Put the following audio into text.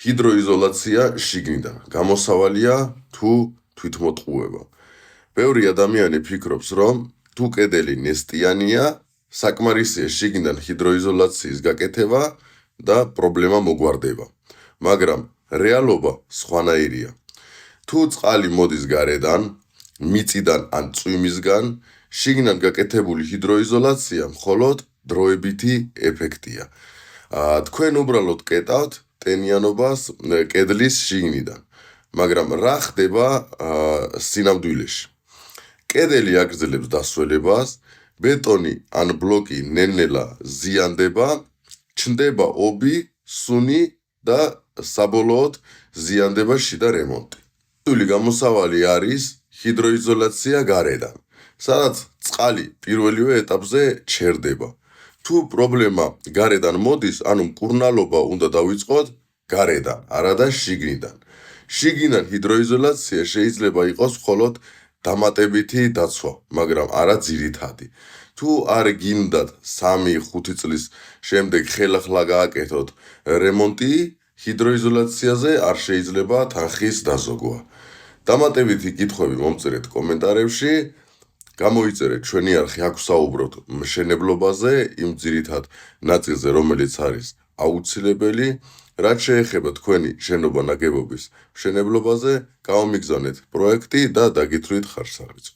ჰიდროიზოლაცია შიგნიდან. გამოსავალია თუ თვითმოტყუება. ბევრი ადამიანი ფიქრობს, რომ თუ კედელი ნესტიანია, საკმარისია შიგნიდან ჰიდროიზოლაციის გაკეთება და პრობლემა მოგვარდება. მაგრამ რეალობა სხვანაირია. თუ წყალი მოდის გარედან, მიწიდან ან წვიმისგან, შიგნიდან გაკეთებული ჰიდროიზოლაცია მხოლოდ დროებითი ეფექტია. თქვენ უბრალოდ კეტავთ ტენიანობას კედლის შიგნიდან. მაგრამ რა ხდება სინამდვილეში? კედელი აგრძელებს დასველებას, ბეტონი ან ბლოკი ნელ-ნელა ზიანდება, ჩნდება ობი, სუნი და საბოლოოდ ზიანდება შიდა რემონტი. პირველი გამოსავალი არის ჰიდროიზოლაცია გარედან, სადაც წყალი პირველივე ეტაპზე ჩერდება. თუ პრობლემა გარედან მოდის, ანუ მკურნალობა უნდა დავიწყოთ გარედან, არადა შიგნიდან. შიგნიდან ჰიდროიზოლაცია შეიძლება იყოს მხოლოდ დამატებითი დაცვა, მაგრამ არა ძირითადი. თუ არ გინდათ 3-5 წლის შემდეგ ხელახლა გააკეთოთ რემონტი, ჰიდროიზოლაციაზე არ შეიძლება თანხის დაზოგვა. დამატებითი კითხვები მომწერეთ კომენტარებში. გამოიწერეთ ჩვენი არხი, აქ ვსაუბრობთ მშენებლობაზე, იმ ძირითად ნაწილზე, რომელიც არის აუცილებელი. რაც შეეხება თქვენი შენობა-ნაგებობის მშენებლობაზე, გამომიგზავნეთ პროექტი და დაგითვლით ხარსაღბიძს.